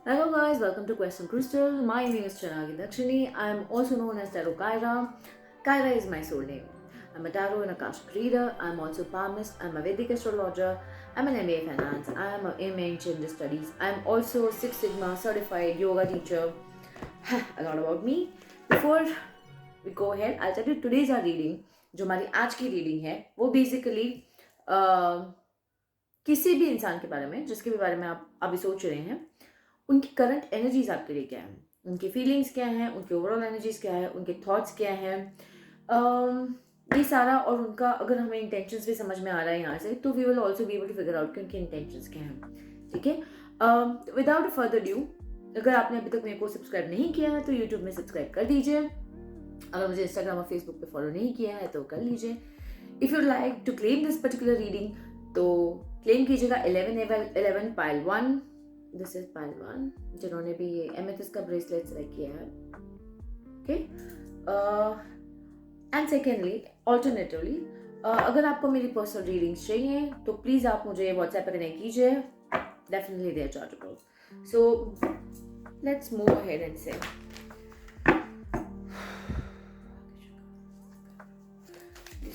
Hello guys, welcome to Question Crystal. My name is Chanagi Dakshini. I am also known as Tarot Kaira. Kaira is my soul name. I'm a tarot and Akashic reader. I'm also a palmist. I'm a Vedic astrologer. I'm an MBA finance. I'm a MA in gender studies. I'm also a Six Sigma certified yoga teacher. A lot about me. Before we go ahead, I'll tell you today's our reading. जो हमारी आज की reading है वो basically किसी भी इंसान के बारे में जिसके भी बारे में आप अभी सोच रहे हैं उनकी करंट एनर्जीज आपके लिए क्या है, उनकी फीलिंग्स क्या हैं, उनकी ओवरऑल एनर्जीज क्या है, उनके थॉट्स क्या हैं, ये सारा और उनका अगर हमें इंटेंशंस भी समझ में आ रहा है यहाँ से तो we will also be able to figure out कि उनके इंटेंशंस क्या हैं. ठीक है, विदाउट फर्दर ड्यू, अगर आपने अभी तक मेरे को सब्सक्राइब नहीं किया है तो यूट्यूब में सब्सक्राइब कर दीजिए. अगर मुझे इंस्टाग्राम और फेसबुक पे फॉलो नहीं किया है तो कर लीजिए. If you like to claim this particular reading तो क्लेम कीजिएगा 11 पाइल 1. दिस इज पाइल 1 जिन्होंने भी ये एमेथिस्ट का ब्रेसलेट सेलेक्ट किया है. ओके, एंड सेकेंडली ऑल्टरनेटिवली अगर आपको मेरी पर्सनल रीडिंग्स चाहिए तो प्लीज़ आप मुझे व्हाट्सएप पर कनेक्ट कीजिए. Definitely they are chargeable. So let's move ahead and से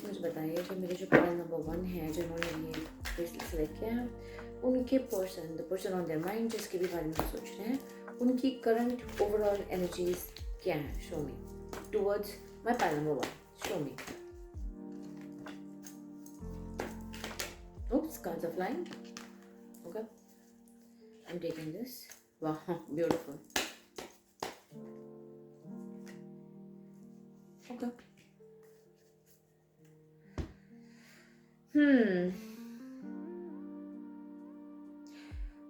मुझे बताइए कि मेरे जो पैनल नंबर 1 है जिन्होंने ये ब्रेसलेट सेलेक्ट किया है उनके person, the person on their mind जिसके भी बारे में सोच रहे हैं, उनकी करंट ओवरऑल एनर्जीज क्या है. Show me towards my panel number 1. Show me. Oops, cards are flying. Okay, I'm taking this. Wow, beautiful. Okay.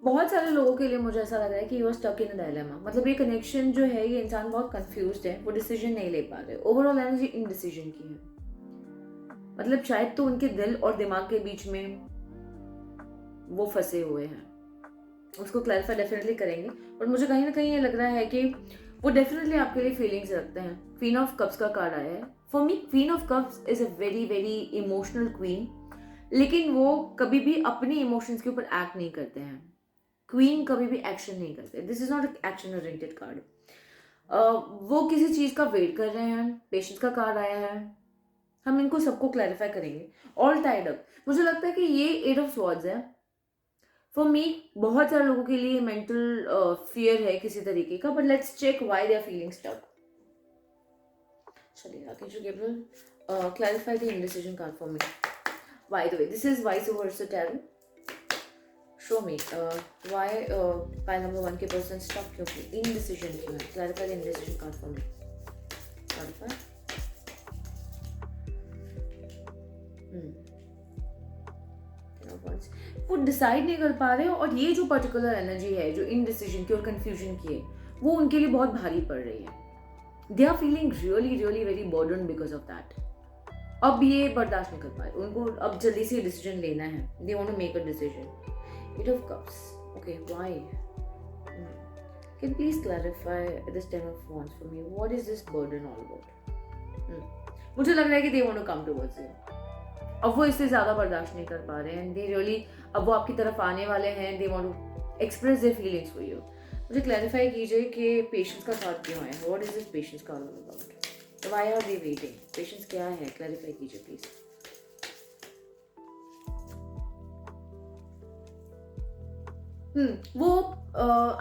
बहुत सारे लोगों के लिए मुझे ऐसा लग रहा है कि you are stuck in a dilemma. मतलब ये कनेक्शन जो है, ये इंसान बहुत कंफ्यूज्ड है, वो डिसीजन नहीं ले पा रहे. ओवरऑल एनर्जी इन डिसीजन की है. मतलब शायद तो उनके दिल और दिमाग के बीच में वो फंसे हुए हैं. उसको क्लैरिफाई डेफिनेटली करेंगे, बट मुझे कहीं ना कहीं ये लग रहा है कि वो डेफिनेटली आपके लिए फीलिंग्स रखते हैं. क्वीन ऑफ कप्स का कार्ड आया है. For me queen of cups is a very very emotional queen, लेकिन वो कभी भी अपनी इमोशंस के ऊपर एक्ट नहीं करते हैं. क्वीन कभी भी एक्शन नहीं करते. This is not action oriented card. वो किसी चीज का वेट कर रहे हैं. पेशेंस का कार्ड आया है. हम इनको सबको क्लैरिफाई करेंगे. All tied up. मुझे लगता है कि ये 8 ऑफ स्वॉर्ड्स है. फॉर मी बहुत सारे लोगों के लिए मेंटल फियर है किसी तरीके का, but let's check why they are feeling stuck. चलिए archangel Gabriel clarify the indecision card for me. By the way, this is vice versa tarot. Show me why pile number 1 के person stuck क्यों की, indecision क्यों है. Clarify the indecision card for me. Clarify. वो decide नहीं कर पा रहे हो, और ये जो पर्टिकुलर एनर्जी है जो इनडिसीजन की और कंफ्यूजन की है वो उनके लिए बहुत भारी पड़ रही है. They are feeling really really very burden because of that. अब ये बर्दाश्त नहीं कर पा रहे. उनको अब जल्दी से डिसीजन लेना है. They want to make a decision. Eight of Cups. Okay, why? Can you please clarify this Ten of Wands for me? What is this burden all about? मुझे लग रहा है कि they want to come towards you. अब वो इससे ज़्यादा बर्दाश्त नहीं कर पा रहे हैं. They really, अब वो आपकी तरफ आने वाले हैं. They want to express their feelings for you. मुझे क्लैरिफाई कीजिए कि पेशेंस का कार्ड क्यों है. What is this patience card all about? Why are they waiting? Patience क्या है? क्लैरिफाई कीजिए प्लीज. वो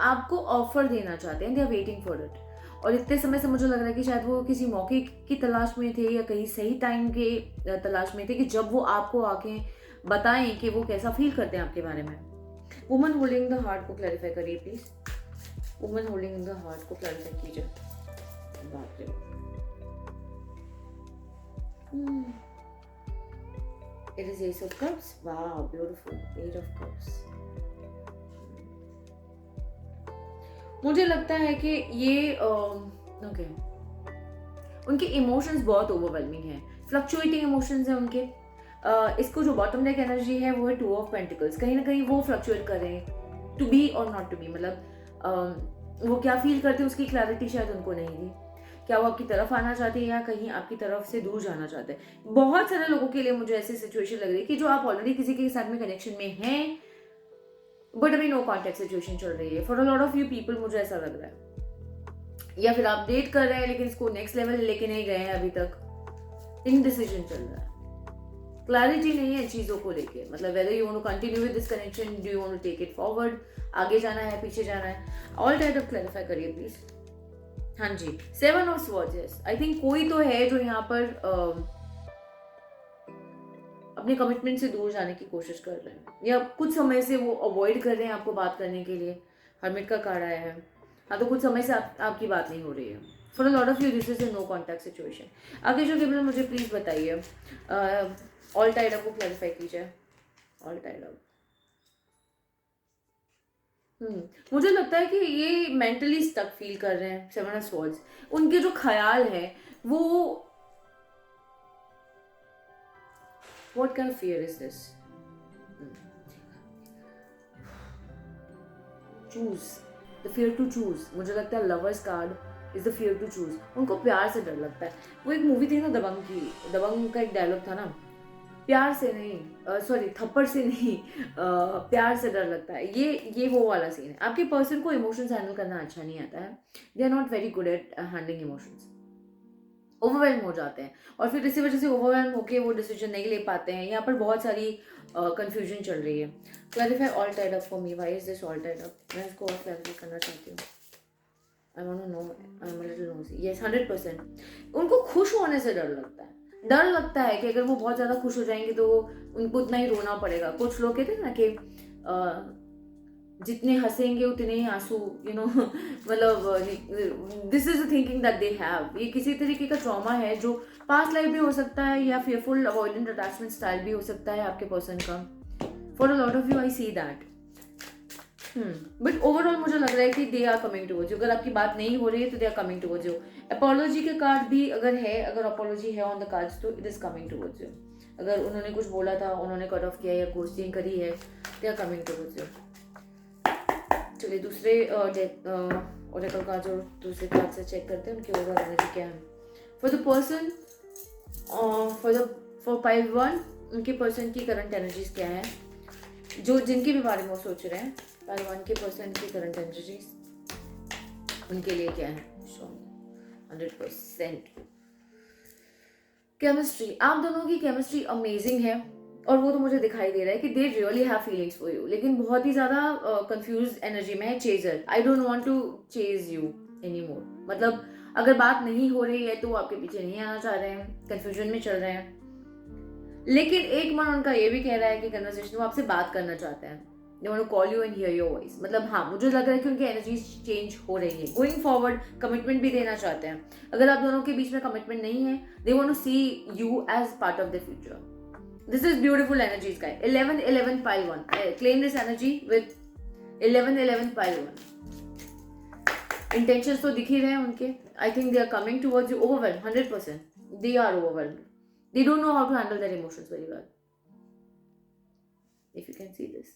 आपको ऑफर देना चाहते हैं. They are waiting for it. और इतने समय से मुझे लग रहा है कि शायद वो किसी मौके की तलाश में थे या कहीं सही टाइम के तलाश में थे कि जब वो आपको आके बताएं कि वो कैसा फील करते हैं आपके बारे में. वुमन होल्डिंग द हार्ट को क्लैरिफाई करिए please. Woman holding the heart को क्लैरिफाई कीजिए. बात रे. It is Ace of Cups. Wow, beautiful. Eight of Cups. मुझे लगता है कि ये ओके, उनके इमोशंस बहुत ओवरवेलमिंग हैं. फ्लक्चुएटिंग इमोशंस हैं उनके. इसको जो बॉटम डेक एनर्जी है वो है 2 ऑफ पेंटिकल्स. कहीं ना कहीं वो फ्लक्चुएट कर रहे हैं. टू बी और नॉट टू बी, मतलब वो क्या फील करते हैं उसकी क्लैरिटी शायद उनको नहीं थी. क्या वो आपकी तरफ आना चाहते हैं या कहीं आपकी तरफ से दूर जाना चाहते हैं. बहुत सारे लोगों के लिए मुझे ऐसी सिचुएशन लग रही है कि जो आप ऑलरेडी किसी के साथ में कनेक्शन में हैं बट अभी नो कॉन्टेक्ट सिचुएशन चल रही है for a lot of you people, मुझे ऐसा लग रहा है। या फिर आप डेट कर रहे हैं लेकिन इसको नेक्स्ट लेवल लेके नहीं गए हैं अभी तक, इनडिसीजन चल रहा है, क्लैरिटी नहीं है चीजों को लेके। मतलब whether you want to continue with this connection, do you want to take it forward, आगे जाना है पीछे जाना है, ऑल टाइट ऑफ क्लैरिफाई करिए प्लीज। हाँ जी, 7 ऑफ स्वॉर्ड्स, आई थिंक कोई तो है जो यहाँ पर अपने कमिटमेंट से दूर जाने की कोशिश कर रहे हैं, या कुछ समय से वो अवॉइड कर रहे हैं आपको बात करने के लिए। हर्मिट का कार्ड आया है। हाँ, तो कुछ समय से आपकी बात नहीं हो रही है। For a lot of you this is a no contact situation. आगे जो केवल मुझे प्लीज बताइए, ऑल टाइड अप को क्लैरिफाई कीजिए। ऑल टाइड अप, मुझे लगता है कि ये मेंटली स्टक फील कर रहे हैं। 7 ऑफ स्वॉर्ड्स, उनके जो ख्याल है वो, what kind of fear is this, choose, the fear to choose. मुझे लगता है lovers card is the fear to choose. उनको प्यार से डर लगता है। वो एक मूवी थी ना दबंग की, दबंग का एक डायलॉग था ना, प्यार से नहीं, सॉरी थप्पड़ से नहीं, प्यार से डर लगता है। ये वो वाला सीन है। आपके पर्सन को इमोशंस हैंडल करना अच्छा नहीं आता है। They are not very good at handling emotions, overwhelm हो जाते हैं, और फिर इसी वजह से ओवरवेल्म होके वो डिसीजन नहीं ले पाते हैं। यहाँ पर बहुत सारी कंफ्यूजन चल रही है। Clarify all tied up for me, why is this all tied up? मैं इसको और क्लैरिफाई करना चाहती हूँ। I want to know, I am a little nosy. Yes, 100%। उनको खुश होने से डर लगता है। डर लगता है कि अगर वो बहुत ज़्यादा खुश हो जाएंगे तो उनको उतना ही रोना पड़ेगा। कुछ लोग कहते हैं ना कि जितने हंसेंगे उतने ही आंसू, यू नो, मतलब this is the thinking that they have. ये किसी तरीके का ट्रॉमा है जो पास्ट लाइफ भी हो सकता है, या फियरफुल अवॉइडेंट अटैचमेंट स्टाइल भी हो सकता है आपके पर्सन का। For a lot of you I see that. But overall मुझे लग रहा है कि they are coming towards you. अगर आपकी बात नहीं हो रही है तो they are coming towards you. Apology के कार्ड भी अगर है, अगर अपॉलॉजी है ऑन द कार्ड्स, तो it is coming towards you. अगर उन्होंने कुछ बोला था, उन्होंने कट ऑफ किया या घोस्टिंग करी है, they are coming towards you. चलिए दूसरे ओरेकल का जो दूसरे कार्ड से चेक करते हैं, उनकी ओवरऑल एनर्जी क्या है for the person, for pile 1। उनके पर्सन की करंट एनर्जीज क्या है, जो जिनके भी बारे में वो सोच रहे हैं। पाइल 1 के पर्सन की करंट एनर्जीज उनके लिए क्या है? 100% केमिस्ट्री। आप दोनों की केमिस्ट्री अमेजिंग है, और वो तो मुझे दिखाई दे रहा है कि they really have feelings for you, लेकिन बहुत ही ज़्यादा कंफ्यूज एनर्जी में है। Chaser, I don't want to chase you any more. मतलब अगर बात नहीं हो रही है तो वो आपके पीछे नहीं आना चाह रहे हैं, कंफ्यूजन में चल रहे हैं। लेकिन एक मन उनका ये भी कह रहा है कि कन्वर्सेशन वो आपसे बात करना चाहते हैं। They want to call you and hear your voice. मतलब हाँ, मुझे लग रहा है कि उनकी एनर्जीज चेंज हो रही है। गोइंग फॉरवर्ड कमिटमेंट भी देना चाहते हैं। अगर आप दोनों के बीच में कमिटमेंट नहीं है, they want to see you as part of the future. This is beautiful energies, guy. 11-11 pile 1. Claim this energy with 11-11 pile 1. Intentions तो दिख ही रहे हैं उनके. I think they are coming towards you. Overwhelmed, 100%. They are overwhelmed. They don't know how to handle their emotions very well. If you can see this.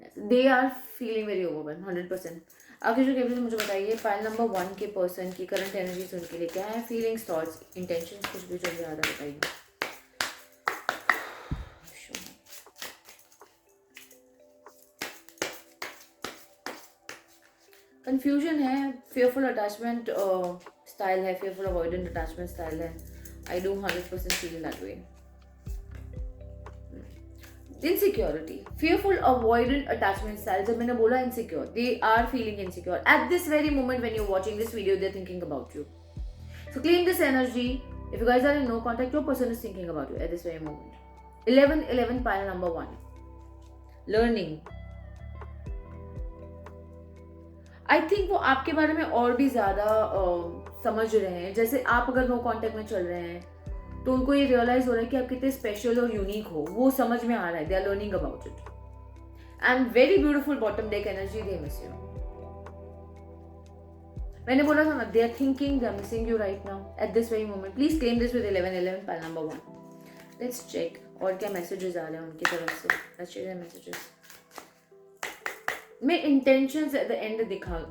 Yes, they are feeling very overwhelmed, 100%. आगे जो केवल मुझे बताइए, pile number 1 के person की current energies उनके लिए क्या है? फीलिंग्स, थॉट्स, इंटेंशंस, कुछ भी जो भी आ रहा है बताइए। कंफ्यूजन है, फेयरफुल अटैचमेंट स्टाइल है, फेयरफुल अवॉइडेंट अटैचमेंट स्टाइल है। I do 100% feel that way. Insecurity, fearful avoidant attachment style. जब मैंने बोला insecure, they are feeling insecure at this very moment when you're watching this video. They're thinking about you. So claim this energy. If you guys are in no contact, your person is thinking about you at this very moment. 11-11 pile number 1. Learning. I think वो आपके बारे में और भी ज्यादा समझ रहे हैं। जैसे आप अगर नो कॉन्टेक्ट में चल रहे हैं तो उनको ये रियलाइज हो रहा है कि आप कितने स्पेशल और यूनिक हो, वो समझ में आ रहा है। They are learning about it. And very beautiful bottom deck energy, they miss you. मैंने बोला था ना, they are thinking, they are missing you right now at this very moment. Please claim this with 11-11 pile number 1। Let's check और क्या messages आ रहे हैं उनकी तरफ से। Let's check the messages. मैं इंटेंशंस एट द एंड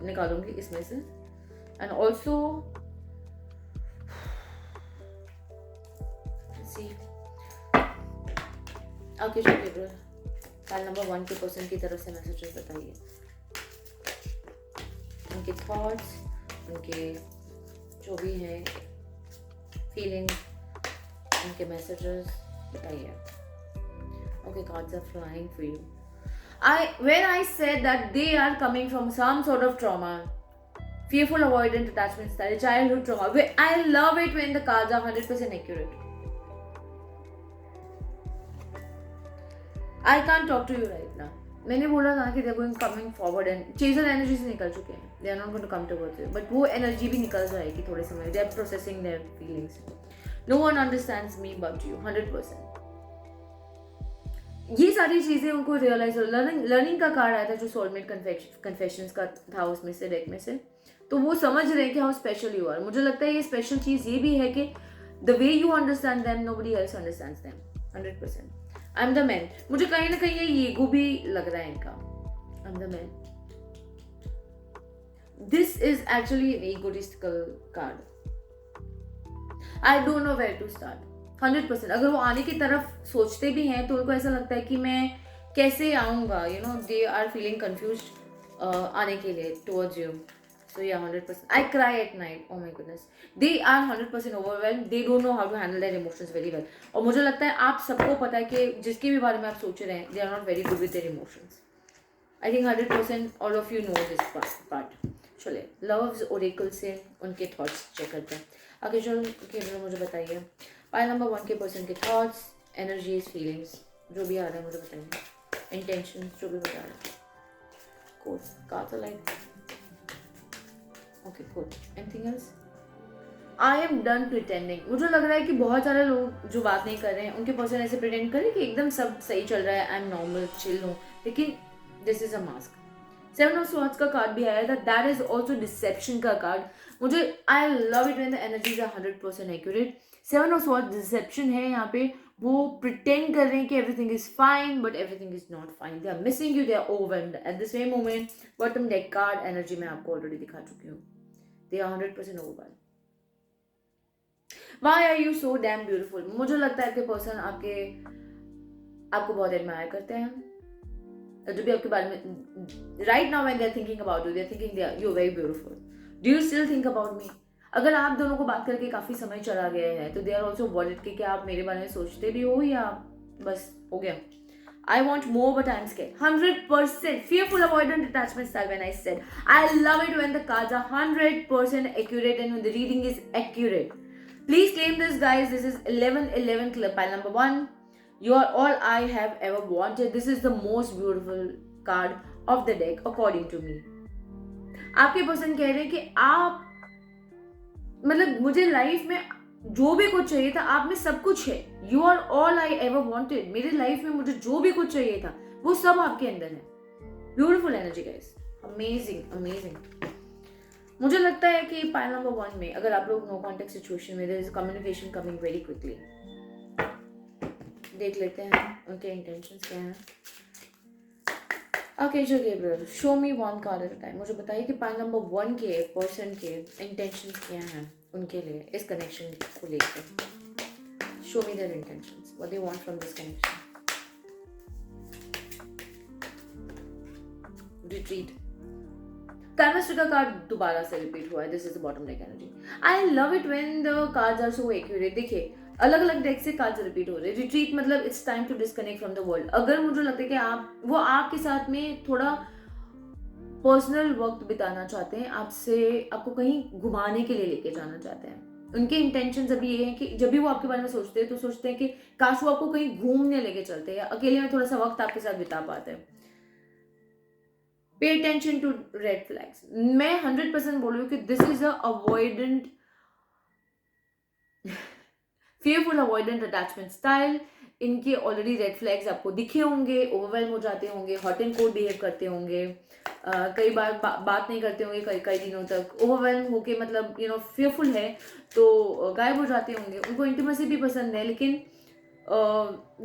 निकालूंगी इसमें से। And also see, okay, file number 1 के पर्सन की तरफ से मैसेजेस बताइए, उनके थॉट्स, उनके जो भी हैं फीलिंग, उनके मैसेजेस बताइए. Okay, cards are flying for you. When I said that they are coming from some sort of trauma, fearful, avoidant attachment style, childhood trauma. I love it when the cards are 100% accurate. I can't talk to you right now. मैंने बोला था कि they're going coming forward and chaser energy से निकल चुके हैं. They are not going to come towards you. But वो energy भी निकल जाएगी थोड़े समय. They are processing their feelings. No one understands me but you. 100%. ये सारी चीजें उनको रियलाइज हो. लर्निंग का कार्ड आया था जो सोलमेट कन्फेशंस का था उसमें से, डेक में से. तो वो समझ रहे हैं कि हाउ स्पेशल यू आर. मुझे लगता है ये स्पेशल चीज ये भी है कि the way you understand them nobody else understands them. 100%. I am the man. मुझे कहीं ना कहीं ये ईगो भी लग रहा है इनका. I am the man. This is actually an egoistical card. I don't know where to start. 100%. अगर वो आने की तरफ सोचते भी हैं तो उनको ऐसा लगता है कि मैं कैसे आऊँगा. You know, they are feeling confused आने के लिए towards you. So yeah 100%. I cry at night. Oh my goodness. They are 100% overwhelmed. They don't know how to handle their emotions very well. और मुझे लगता है आप सबको पता है कि जिसके भी बारे में आप सोच रहे हैं, they are not very good with their emotions. I think 100% all of you know this part. चलिए लव्स ओरेकल से उनके थॉट्स चेक करते हैं. आगे चलो केवल मुझे बताइए पाइल नंबर 1 के पर्सन के थॉट्स, एनर्जीज, फीलिंग्स जो भी आ रहा है मुझे बताइए. इंटेंशन जो भी बता रहे हैं. Court cards are like okay court. Anything else? I am done pretending. मुझे लग रहा है कि बहुत सारे लोग जो बात नहीं कर रहे हैं उनके पर्सन ऐसे प्रिटेंड करें कि एकदम सब सही चल रहा है, आई एम नॉर्मल, चिल हूँ, लेकिन this is a mask. 7 of swords का कार्ड भी आया था. दैट इज ऑल्सो डिसेप्शन का कार्ड. मुझे I love it when the energies are 100% accurate. 7 of swords deception है यहाँ पे. वो प्रिटेंड कर रहे हैं कि everything is fine but everything is not fine. They are missing you, they are overwhelmed at the same moment. Bottom deck card energy मैं आपको ऑलरेडी दिखा चुकी हूँ. They are 100% overwhelmed. Why are you so damn beautiful? मुझे लगता है आपके person आपको बहुत एडमायर करते हैं. जो भी आपके बारे में right now when they are thinking about you, they are thinking you are very beautiful. Do you still think about me? अगर आप दोनों को बात करके काफी समय चला गया है तो दे आर ऑल्सो वॉरिड कि क्या आप मेरे बारे में सोचते भी हो या बस हो गया. I want more but I'm scared. 100% fearful, avoidant attachment style. When I said I love it when the cards are 100% accurate and when the reading is accurate. Please claim this, guys. This is 1111 club pile number 1. You are all I have ever wanted. This is the most beautiful card of the deck according to me. आपके person कह रहे हैं कि आप मतलब मुझे life में जो भी कुछ चाहिए था आप में सब कुछ है. You are all I ever wanted. मेरी लाइफ में मुझे जो भी कुछ चाहिए था वो सब आपके अंदर है. Beautiful energy guys. Amazing amazing. मुझे लगता है कि पाइल नंबर 1 में अगर आप लोग नो कॉन्टेक्ट सिचुएशन में there is communication coming very quickly. देख लेते हैं उनके इंटेंशंस क्या हैं. Archangel Gabriel, show me one card at a time. मुझे बताइए कि पाइल नंबर 1 के पर्सन के इंटेंशंस क्या हैं उनके लिए इस कनेक्शन को लेकर. Show me their intentions, what they want from this connection. Retreat. Canvas का कार्ड दोबारा से रिपीट हुआ है. This is the bottom deck energy. I love it when the cards are so accurate. देखिए अलग अलग डेक से कार्ड्स रिपीट हो रहे हैं. रिट्रीट मतलब it's time to disconnect from the world. अगर मुझे लगता है कि वो आपके साथ में थोड़ा पर्सनल वक्त बिताना चाहते हैं, आपको कहीं घुमाने के लिए लेके जाना चाहते हैं. उनके इंटेंशन अभी ये है कि जब भी वो आपके बारे में सोचते हैं तो सोचते हैं कि काश वो आपको कहीं घूमने लेके चलते हैं, अकेले में थोड़ा सा वक्त आपके साथ बिता पाते हैं. Pay attention to red flags. मैं 100% बोल रही हूँ कि this is a avoidant fearful avoidant attachment style. इनके ऑलरेडी रेड फ्लैग्स आपको दिखे होंगे. ओवरवेल्म हो जाते होंगे, हॉट एंड कोल्ड बिहेव करते होंगे, कई बार बात नहीं करते होंगे कई दिनों तक. ओवरवेल्म होके मतलब यू नो fearful है तो गायब हो जाते होंगे. उनको इंटीमेसी भी पसंद है लेकिन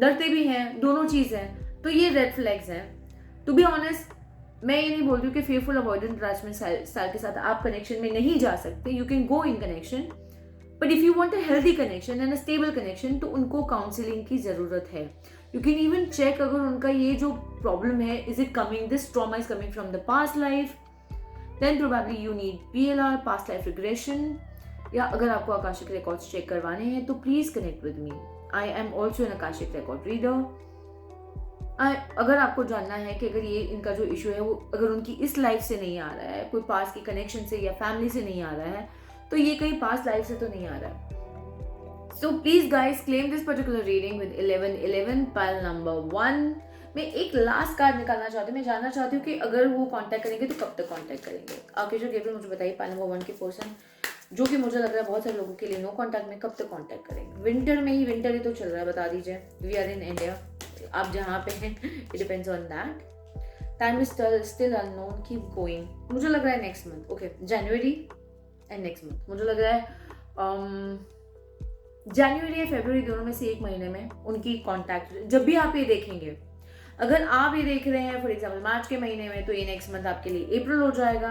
डरते भी हैं. दोनों चीज़ हैं. तो ये रेड फ्लैग्स हैं. टू बी ऑनेस्ट मैं ये नहीं बोल रही हूँ कि fearful avoidant attachment style के साथ आप कनेक्शन में नहीं जा सकते. You can go in connection. But if you want a healthy connection and a stable connection तो उनको काउंसलिंग की ज़रूरत है. यू कैन इवन चेक अगर उनका ये जो प्रॉब्लम है, is it coming, this trauma is coming from the past life, then probably you need PLR, past life regression. या अगर आपको आकाशिक रिकॉर्ड्स चेक करवाने हैं तो please connect with me, I am also an Akashic record reader. अगर आपको जानना है कि अगर ये इनका जो इशू है वो अगर उनकी इस लाइफ से नहीं आ रहा है, कोई पास की कनेक्शन से या फैमिली से नहीं आ रहा है, तो ये कहीं पास लाइफ से तो नहीं आ रहा है। So please guys claim this particular reading with 1111 pile number 1। मैं एक लास्ट कार्ड निकालना चाहती हूँ। मैं जानना चाहती हूँ कि अगर वो कांटेक्ट करेंगे तो कब तक कांटेक्ट करेंगे। आकेश गेब्रियल मुझे बताइए पाइल नंबर 1 के पर्सन, जो कि मुझे लग रहा है बहुत सारे लोगों के लिए नो कांटेक्ट में, कब तक कांटेक्ट करेंगे। विंटर में ही, विंटर ही तो चल रहा है, बता दीजिए। वी आर इन इंडिया, आप जहाँ पे हैं, it depends on that. Time is still unknown, keep going. मुझे लग रहा है next month, okay, January and next month. मुझे लग रहा है जनवरी या फरवरी, दोनों में से एक महीने में उनकी कांटेक्ट, जब भी आप ये देखेंगे, अगर आप ये देख रहे हैं फॉर एग्जाम्पल मार्च के महीने में, तो ये नेक्स्ट मंथ आपके लिए अप्रैल हो जाएगा।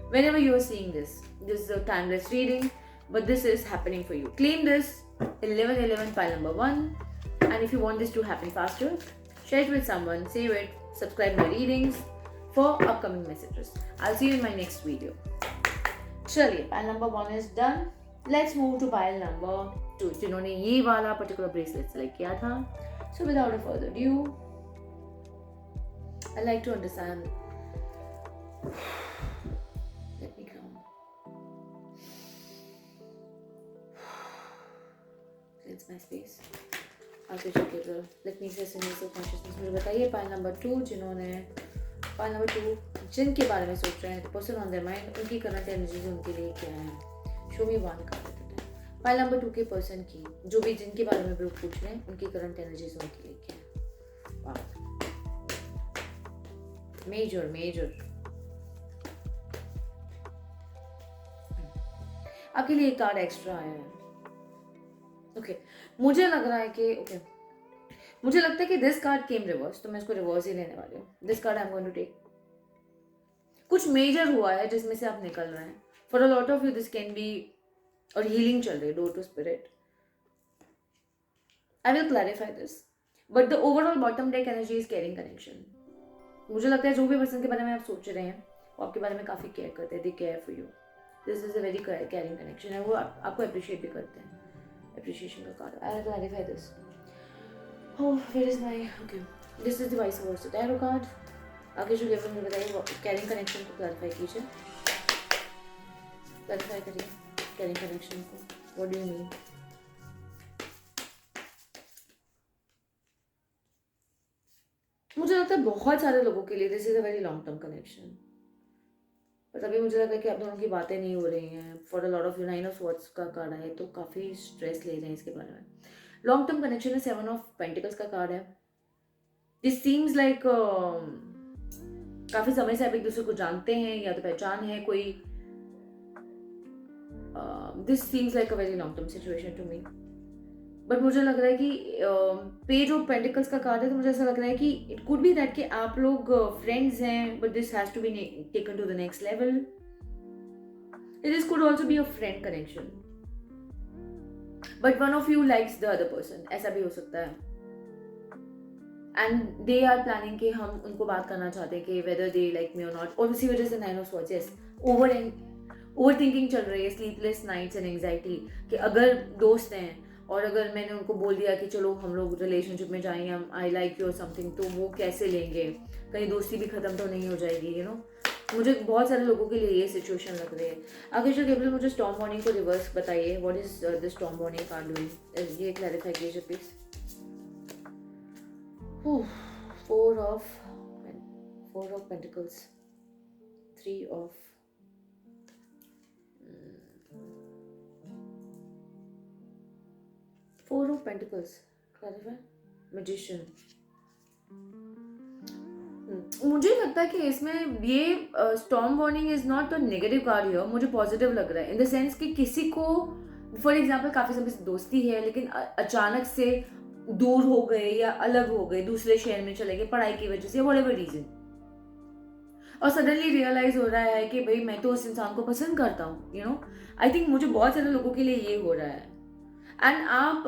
whenever you are seeing this is a timeless reading, but this is happening for you. Claim this 1111 pile number 1, and if you want this to happen faster, share it with someone, save it, subscribe my readings for upcoming messages. I'll see you in my next video. चलिए, pile number 1 is done. Let's move to pile number 2, जिन्होंने ये वाला particular bracelet select किया था. So without a further ado, I like to understand. Let me ground. Cleanse my space. आगे चुके तो let me access in your consciousness. मुझे बताइए पाइल नंबर 2, जिन्होंने पाइल नंबर 2 जिनके बारे में सोच रहे हैं, तो पर्सन ऑन देयर माइंड, उनकी करंट एनर्जीज उनके लिए क्या है। शो मी वन कर देते हैं। पाइल नंबर 2 के पर्सन की, जो भी जिनके बारे में लोग पूछ रहे हैं, उनकी करंट एनर्जीज उनके लिए क्या है। वाह, मेजर आपके लिए एक कार्ड एक्स्ट्रा आया है। ओके, मुझे लग रहा है कि मुझे लगता है कि दिस कार्ड केम रिवर्स, तो मैं इसको रिवर्स ही लेने वाली हूँ। This card I am going to take. कुछ मेजर हुआ है जिसमें से आप निकल रहे हैं। For a lot of you this can be, और हीलिंग चल रही है, door to spirit. I will clarify this, but the overall bottom deck energy is caring connection. मुझे लगता है जो भी पर्सन के बारे में आप सोच रहे हैं, वो आपके बारे में काफी केयर करते हैं। They care for you. This is a very caring connection है। वो आपको अप्रिशिएट भी करते हैं। अप्रिशिएशन का card. I will clarify this. Oh, where is my, okay, this is the vice versa tarot card. आगे जो गेब्रियल मुझे बताइए केयरिंग कनेक्शन को क्लैरिफाई कीजिए। क्लैरिफाई करिए केयरिंग कनेक्शन को। What do you mean? मुझे लगता है बहुत सारे लोगों के लिए this is a very long term connection, but अभी मुझे लगा कि आप दोनों की बातें नहीं हो रही हैं। For a lot of you 9 of swords का कार्ड है, तो काफ़ी स्ट्रेस ले रहे हैं इसके बारे में। लॉन्ग टर्म कनेक्शन है। 7 ऑफ पेंटिकल्स का कार्ड है। दिस सीम्स लाइक काफ़ी समय से आप एक दूसरे को जानते हैं या तो पहचान है कोई। This seems like a very long term situation to me, but मुझे लग रहा है कि पेज ऑफ पेंटिकल्स का कार्ड है, तो मुझे ऐसा लग रहा है कि इट कुड बी दैट कि आप लोग फ्रेंड्स हैं, but this has to be taken to the next level. This could also be a friend connection, but one of you likes the other person, ऐसा भी हो सकता है। एंड दे आर प्लानिंग कि हम उनको बात करना चाहते हैं कि वेदर दे लाइक मी और नॉट, और उसी वजह से 9 of swords, yes, over thinking चल रही है, स्लीपलेस नाइट्स एंड एंग्जाइटी, कि अगर दोस्त हैं और अगर मैंने उनको बोल दिया कि चलो हम लोग रिलेशनशिप में जाएंगे, हम आई लाइक यू और समथिंग, तो वो कैसे लेंगे, कहीं दोस्ती भी खत्म तो नहीं हो जाएगी, यू नो। मुझे बहुत सारे लोगों के लिए ये सिचुएशन लग रही है। आगे जो गेब्रियल मुझे स्टॉर्म वार्निंग को रिवर्स बताइए। What is the storm warning card doing, ये क्लैरिफाई कीजिए please. 4 of pentacles, 3 of, Four of Pentacles, clarify, Magician। मुझे लगता है कि इसमें ये storm warning is not a negative card here, मुझे पॉजिटिव लग रहा है इन द सेंस कि किसी को फॉर एग्जांपल काफी समय से दोस्ती है, लेकिन अचानक से दूर हो गए या अलग हो गए, दूसरे शहर में चले गए पढ़ाई की वजह से, व्हाटएवर रीजन, और सडनली रियलाइज हो रहा है कि भाई मैं तो उस इंसान को पसंद करता हूँ, यू नो। आई थिंक मुझे बहुत सारे लोगों के लिए ये हो रहा है। एंड आप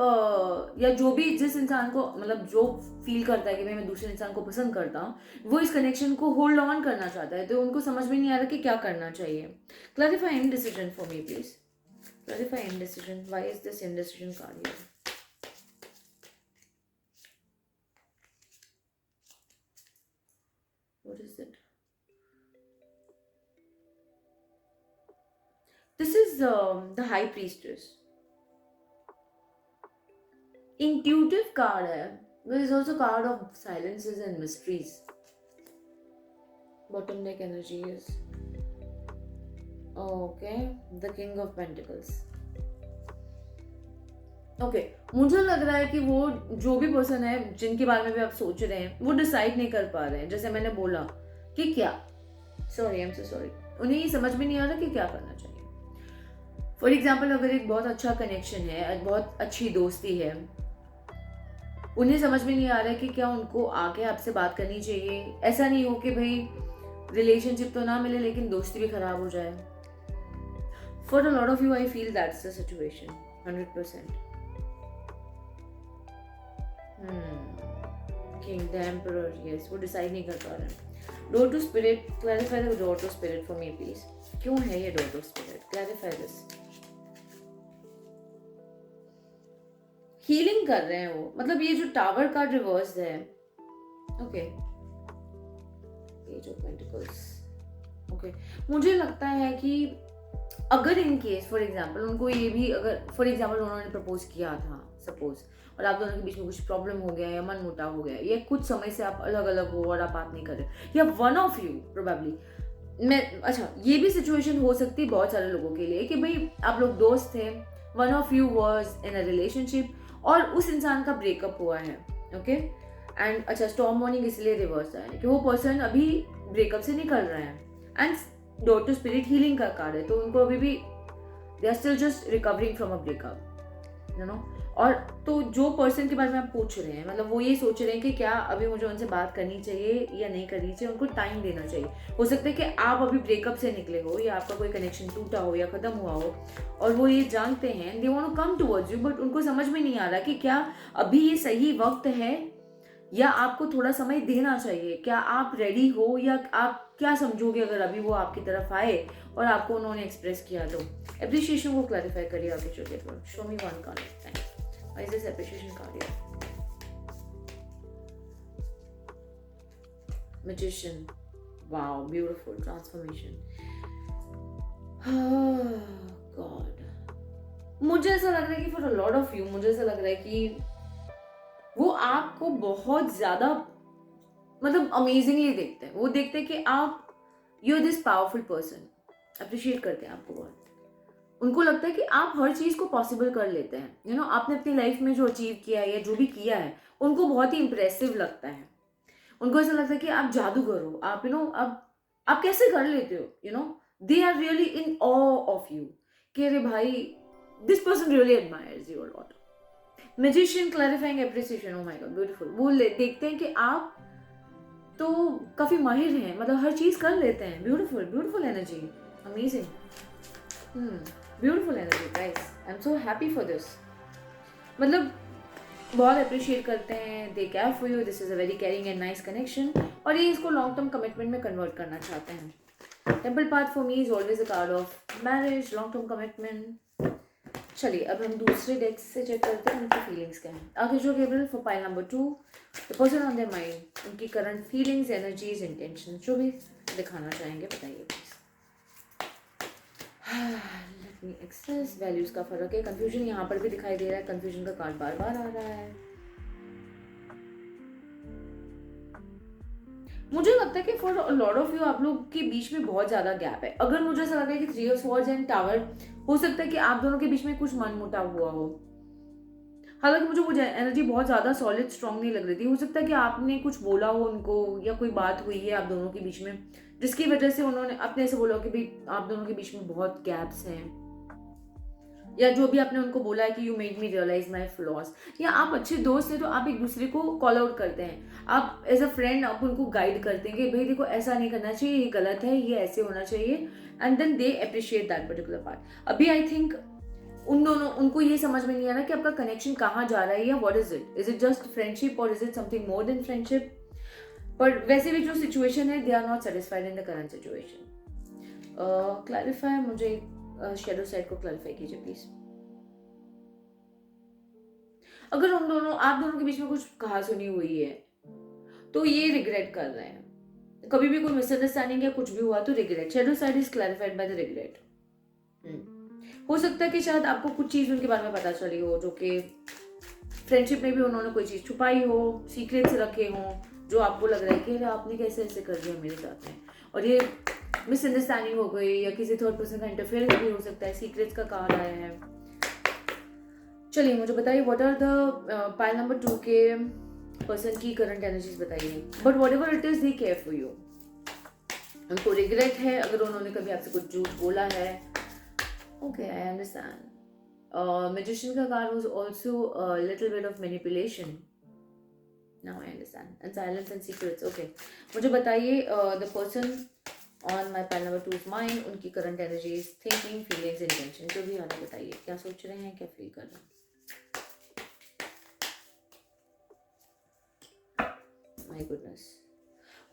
या जो भी जिस इंसान को मतलब जो फील करता है कि भाई मैं दूसरे इंसान को पसंद करता हूँ, वो इस कनेक्शन को होल्ड ऑन करना चाहता है, तो उनको समझ में नहीं आ रहा कि क्या करना चाहिए. Clarify indecision for me please. Clarify indecision. Why is this indecision card here? What is it? This is the High Priestess. Intuitive card है. There is also card of silences and mysteries. Bottom deck energy is okay. The King of Pentacles. Okay मुझे लग रहा है कि वो जो भी person है जिनके बारे में भी आप सोच रहे हैं वो डिसाइड नहीं कर पा रहे हैं. जैसे मैंने बोला कि क्या, sorry I am so sorry, उन्हें ये समझ में नहीं आ रहा कि क्या करना चाहिए. फॉर एग्जाम्पल अगर एक बहुत अच्छा कनेक्शन है, बहुत अच्छी दोस्ती है, उन्हें समझ में नहीं आ रहा है कि क्या उनको आके आपसे बात करनी चाहिए. ऐसा नहीं हो कि भाई रिलेशनशिप तो ना मिले लेकिन दोस्ती भी खराब हो जाए. For a lot of you I feel that's the situation 100%. King, the Emperor, yes, वो डिसाइड नहीं कर पा रहे हैं. Door to spirit. Clarify the door to spirit for me please. क्यों है ये door to spirit? Clarify this. Healing कर रहे हैं वो, मतलब ये जो टावर कार्ड रिवर्स है. Okay page of pentacles. Okay मुझे लगता है कि अगर इन केस फॉर एग्जाम्पल उनको ये भी, अगर फॉर एग्जाम्पल उन्होंने प्रपोज किया था सपोज, और आप दोनों के बीच में कुछ प्रॉब्लम हो गया या मन मुटाव हो गया या कुछ समय से आप अलग अलग हो और आप बात नहीं कर रहे, या वन ऑफ यू प्रोबेबली, मैं अच्छा ये भी सिचुएशन हो सकती है बहुत सारे लोगों के लिए कि भाई आप लोग दोस्त थे, one of you was in a relationship और उस इंसान का ब्रेकअप हुआ है. ओके एंड अच्छा स्टॉर्म वार्निंग इसलिए रिवर्स आया है कि वो पर्सन अभी ब्रेकअप से निकल रहे हैं. And door to spirit healing का कार्ड है, तो उनको अभी भी they are still just recovering from a breakup, you know. और तो जो पर्सन के बारे में आप पूछ रहे हैं, मतलब वो ये सोच रहे हैं कि क्या अभी मुझे उनसे बात करनी चाहिए या नहीं करनी चाहिए, उनको टाइम देना चाहिए. हो सकता है कि आप अभी ब्रेकअप से निकले हो या आपका कोई कनेक्शन टूटा हो या खत्म हुआ हो और वो ये जानते हैं, they want to come towards you, but उनको समझ में नहीं आ रहा कि क्या अभी ये सही वक्त है या आपको थोड़ा समय देना चाहिए. क्या आप रेडी हो या आप क्या समझोगे अगर अभी वो आपकी तरफ आए और आपको उन्होंने एक्सप्रेस किया तो. एप्रिशिएशन को क्लैरिफाई करिए आगे चलिए. Show me one card. Thanks. Why is this appreciation card here? Magician. Wow, beautiful transformation. Oh God. मुझे ऐसा लग रहा है कि for a lot of you, मुझे ऐसा लग रहा है कि वो आपको बहुत ज्यादा मतलब अमेजिंगली देखते हैं. वो देखते हैं कि आप you are this powerful person. Appreciate करते हैं आपको बहुत. उनको लगता है कि आप हर चीज़ को पॉसिबल कर लेते हैं. यू नो आपने अपनी लाइफ में जो अचीव किया है या जो भी किया है उनको बहुत ही इम्प्रेसिव लगता है. उनको ऐसा लगता है कि आप जादूगर हो. आप यू नो आप कैसे कर लेते हो. You know they are really in awe of you कि अरे भाई this person really admires you a lot. Magician clarifying appreciation. Oh my god beautiful. वो देखते हैं कि आप तो काफ़ी माहिर हैं, मतलब हर चीज़ कर लेते हैं. Beautiful beautiful energy. Amazing. Beautiful energy guys. I am so happy for this. मतलब बहुत अप्रिशिएट करते हैं. They care for you. This is a very caring and nice connection. और ये इसको लॉन्ग टर्म कमिटमेंट में कन्वर्ट करना चाहते हैं. Temple path for me is always a card of marriage, long term commitment. चलिए अब हम दूसरे डेस्क से चेक करते हैं उनकी फीलिंग्स क्या हैं. Archangel Gabriel for pile number 2. The person on their mind, उनकी करंट फीलिंग्स, एनर्जीज, इंटेंशन जो भी दिखाना चाहेंगे बताइए please. Let me access. Values का फर्क है. कंफ्यूजन यहाँ पर भी दिखाई दे रहा है. कंफ्यूजन का कार्ड बार बार आ रहा है. मुझे लगता है कि फॉर लॉट ऑफ यू आप लोग के बीच में बहुत ज्यादा गैप है. अगर मुझे ऐसा लग रहा है कि 3 ऑफ स्वॉर्ड्स एंड टावर, हो सकता है कि आप दोनों के बीच में कुछ मनमुटाव हुआ हो. हालांकि मुझे वो एनर्जी बहुत ज्यादा सॉलिड स्ट्रांग नहीं लग रही थी. हो सकता है कि आपने कुछ बोला हो उनको या कोई बात हुई है आप दोनों के बीच में जिसकी वजह से उन्होंने आपने ऐसे बोला कि भाई आप दोनों के बीच में बहुत गैप्स हैं, या जो भी आपने उनको बोला है कि you made me realise my flaws, या आप अच्छे दोस्त हैं तो आप एक दूसरे को कॉल आउट करते हैं. आप एज अ फ्रेंड आप उनको गाइड करते हैं कि भाई देखो ऐसा नहीं करना चाहिए, ये गलत है, ये ऐसे होना चाहिए. And then they appreciate that particular part. अभी आई थिंक उन दोनों उनको ये समझ में नहीं आ रहा कि आपका कनेक्शन कहाँ जा रहा है या what is it just friendship और is it something more than friendship. पर वैसे भी जो सिचुएशन है, they are not satisfied in the current situation. Clarify, मुझे शेडो साइड को क्लैरिफाई कीजिए प्लीज. अगर हम दोनों आप दोनों के बीच में कुछ कहा सुनी हुई है तो ये रिग्रेट कर रहे हैं. कभी भी कोई मिसअंडरस्टैंडिंग या कुछ भी हुआ तो regret. Shadow side is clarified by the regret. हो सकता है कि शायद आपको कुछ चीज उनके बारे में पता चली हो जो कि फ्रेंडशिप में भी उन्होंने कोई चीज छुपाई हो, सीक्रेट्स रखे हो, जो आपको लग रहा है कि आपने कैसे ऐसे कर दिया मेरे साथ में, और ये मिसअंडरस्टैंडिंग हो गई या किसी थर्ड पर्सन का इंटरफेरेंस भी हो सकता है. सीक्रेट्स का कार्ड आया है. चलिए मुझे बताइए what are the pile number 2 के पर्सन की करंट एनर्जीज बताइए. But whatever it is they care for you. उनको रिग्रेट है अगर उन्होंने कभी आपसे कुछ झूठ बोला है. Okay, I understand. Magician का card was also a little bit of manipulation. Now I understand. And silence and secrets. Okay. मुझे बताइए the person on my pile number 2's mind, उनकी current energies, thinking, feelings, intention, जो भी आ रहा है बताइए. क्या सोच रहे हैं, क्या फील कर रहे हैं. My goodness.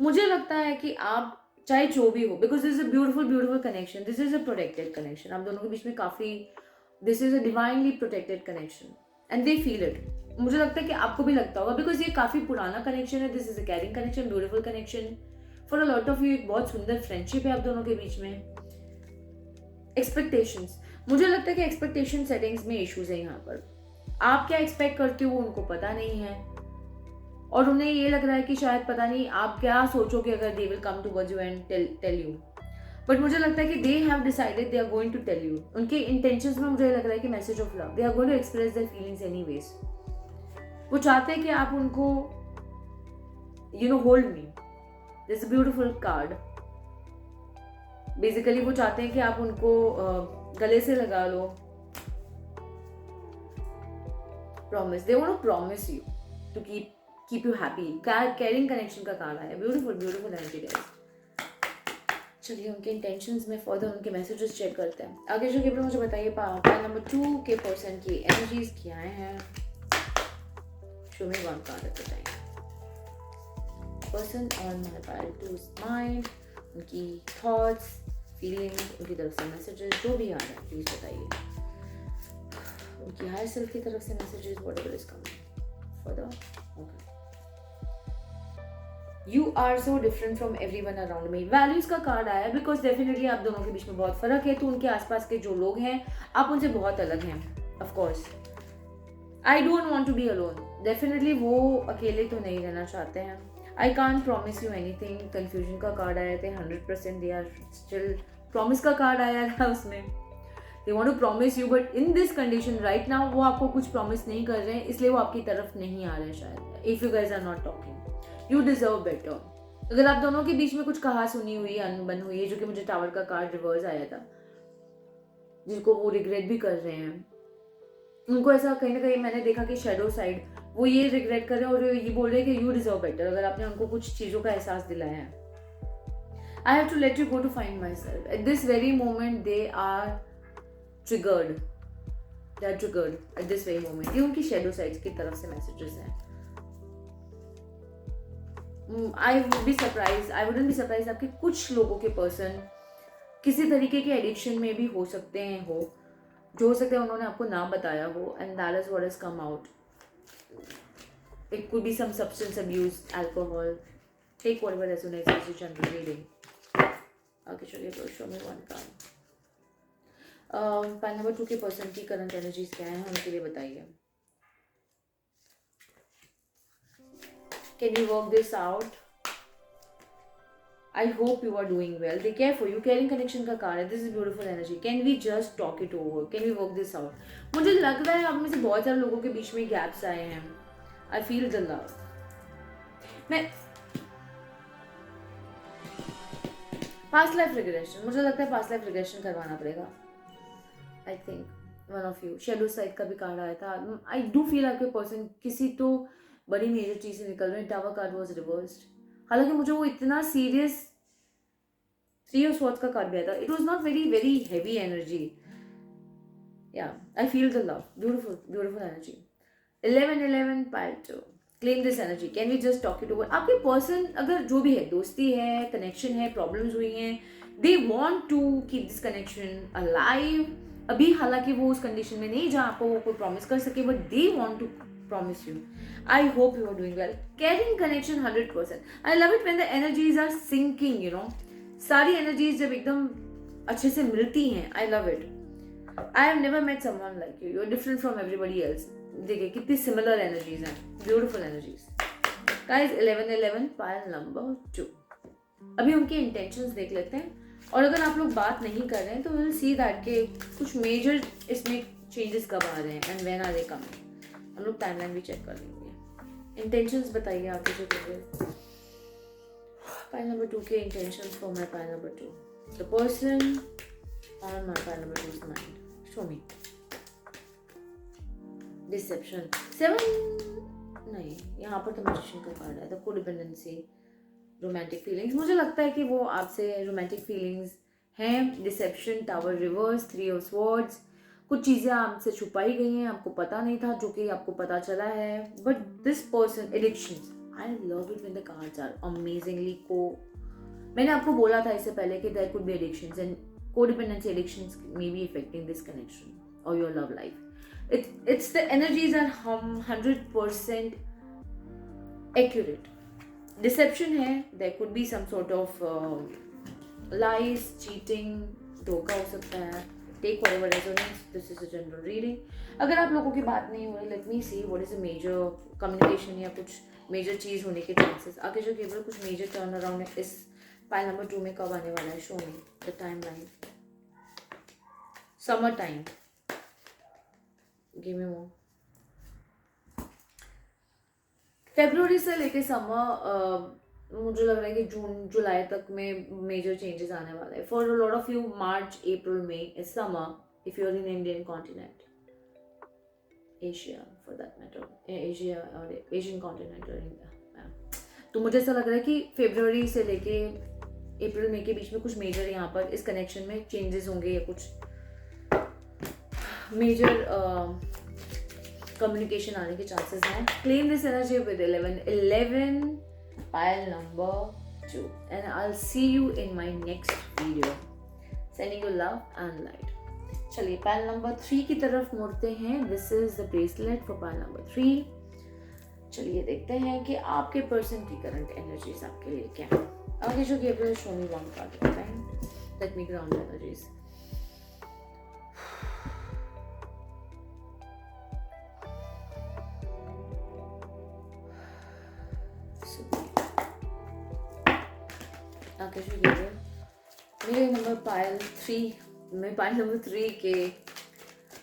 मुझे लगता है कि आप चाहे जो भी हो, because this is a beautiful connection, this is a protected connection. आप दोनों के बीच में काफी, this is a divinely protected connection and they feel it. मुझे लगता है कि आपको भी लगता होगा बिकॉज ये काफी पुराना कनेक्शन है. This is a carrying connection, beautiful connection for a lot of you. एक बहुत सुंदर फ्रेंडशिप है आप दोनों के बीच में. एक्सपेक्टेशंस, मुझे लगता है कि एक्सपेक्टेशन सेटिंग्स में इश्यूज है यहाँ पर. आप क्या एक्सपेक्ट करते हो उनको पता नहीं है, और उन्हें ये लग रहा है कि शायद पता नहीं आप क्या सोचोगे अगर they will come towards you and tell you. But मुझे लगता है कि they have decided they are going to tell you. उनके इंटेंशंस में मुझे लग रहा है कि message of love, they are going to express their feelings anyways. वो चाहते हैं कि आप उनको hold me. This is a beautiful card. Basically वो चाहते हैं कि आप उनको गले से लगा लो. Promise, they want to promise you to keep you happy. Caring connection का कार्ड आया. Beautiful energy guys. चलिए उनके इंटेंशंस में फर्दर उनके मैसेजेस चेक करते हैं. आगे जो कि मुझे बताइए पाइल नंबर 2 के पर्सन की एनर्जीज क्या हैं. Show me one card at a time. Person on my pile 2's mind, उनकी थॉट्स, फीलिंग्स, उनकी तरफ से मैसेजेस जो भी आ रहा है प्लीज बताइए. उनकी हायर सेल्फ की तरफ से messages, whatever is coming further. Okay. You are so different from everyone around me. Values का कार्ड आया बिकॉज डेफिनेटली आप दोनों के बीच में बहुत फर्क है. तो उनके आसपास के जो लोग हैं आप उनसे बहुत अलग हैं. Of course I don't want to be alone. Definitely वो अकेले तो नहीं रहना चाहते हैं. I can't promise you anything. Confusion का कार्ड आया था. 100% दे आर स्टिल. प्रॉमिस का कार्ड आया था उसमें. They want to promise you but in this condition right now वो आपको कुछ प्रॉमिस नहीं कर रहे हैं, इसलिए वो आपकी तरफ नहीं आ रहे हैं शायद. If you guys are not talking, you deserve better. अगर आप दोनों के बीच में कुछ कहा सुनी हुई है, अनबन हुई है, जो कि मुझे टावर का कार्ड रिवर्स आया था, जिनको वो रिग्रेट भी कर रहे हैं, उनको ऐसा कहीं ना कहीं मैंने देखा कि शेडो साइड वो ये रिग्रेट कर रहे हैं और ये बोल रहे हैं कि यू डिजर्व बेटर. अगर आपने उनको कुछ चीजों का एहसास दिलाया है, I have to let you go to find myself. At this very moment they are triggered. They are triggered at this very moment. ये उनकी शेडो साइड की तरफ से मैसेजेस हैं. I wouldn't be surprised आपके कुछ लोगों के पर्सन किसी तरीके के एडिक्शन में भी हो सकते हैं. जो हो सकता है उन्होंने आपको ना बताया हो, and that is what has come out. It could be some substance abuse, alcohol. Take whatever resonates with your general reading. आगे चलिए तो show me one card. Pile number 2 के पर्सन की करंट एनर्जीज क्या है उनके लिए बताइए. Can you work this out? I hope you are doing well. They care for you. Caring connection का कार्ड है. This is beautiful energy. Can we just talk it over? Can we work this out? मुझे लग रहा है आप में से बहुत सारे लोगों के बीच में गैप्स आए हैं. I feel the love. मैं past life regression, मुझे लगता है past life regression करवाना पड़ेगा. I think one of you. Shadow side का भी कार्ड आया था. I do feel आपके पर्सन किसी तो बड़ी मेजर चीज से निकल रहे हैं. Tower card was reversed. हालांकि मुझे वो इतना सीरियस 3 ऑफ स्वॉर्ड्स का कार्ड भी आया था. It was not very heavy energy. Yeah, I feel the love. Beautiful, beautiful energy. 11 pile 2. Claim this energy. Can we just talk it over? आपके person अगर जो भी है, दोस्ती है, कनेक्शन है, प्रॉब्लम्स हुई हैं, they want to keep this connection alive. अभी हालांकि वो उस कंडीशन में नहीं जहाँ आपको वो कोई प्रॉमिस कर सके, but they want to promise you. I hope you are doing well. Caring connection 100%. I love it when the energies are syncing, you know. सारी energies जब एकदम अच्छे से मिलती हैं, I love it. I have never met someone like you. You're different from everybody else. देखिए कितनी similar energies हैं. Beautiful energies. Guys, 11 pile number 2. अभी उनके intentions देख लेते हैं. और अगर आप लोग बात नहीं कर रहे हैं तो we'll see that कि कुछ major इसमें changes कब आ रहे हैं and when are they coming. हम लोग टाइमलाइन भी चेक कर लेंगे. इंटेंशंस बताइए आप मुझे देखिए. पाइल नंबर 2 के intentions for my pile number 2. The person on my pile number 2's mind. Show me. Deception 7 नहीं, यहाँ पर तो मैजिशियन का कार्ड है. The codependency, romantic feelings. मुझे लगता है कि वो आपसे रोमांटिक फीलिंग्स हैं. Deception, tower reverse, 3 of swords. कुछ चीज़ें आपसे छुपाई गई हैं, आपको पता नहीं था, जो कि आपको पता चला है. But this person, addictions. I love it when the cards are amazingly को. मैंने आपको बोला था इससे पहले कि there could be addictions and codependency addictions may be affecting this connection और your love life. It's the energies are 100% accurate. Deception है, there could be some sort of lies, cheating, धोखा हो सकता है. Take whatever resonates. This is a general reading. अगर आप लोगों की बात नहीं हो रही, let me see what is a major communication या कुछ major चीज़ होने के chances. आगे जो केवल कुछ major turn around है इस pile number 2 में कब आने वाला है? Show me the timeline. Summer time. Give me more. February से लेके समर मुझे लग रहा है कि जून जुलाई तक में मेजर चेंजेस आने वाले हैं. For a lot of you March April May is summer if you are in Indian continent, Asia for that matter, Asia और एशियन कॉन्टिनेंट और इंडिया. तो मुझे ऐसा लग रहा है कि फरवरी से लेके अप्रैल मई के बीच में कुछ मेजर यहाँ पर इस कनेक्शन में चेंजेस होंगे या कुछ मेजर कम्युनिकेशन आने के चांसेस हैं. Claim this energy with 11 pile number 2 and I'll see you in my next video. Sending you love and light. चलिए pile number 3 की तरफ मुड़ते हैं. This is the bracelet for pile number 3. चलिए देखते हैं कि आपके पर्सन की करंट एनर्जीज आपके लिए क्या है. आगे जो Gabriel show me one card होता है. Let me ground energies. मेरे नंबर पाइल 3 में पाइल नंबर 3 के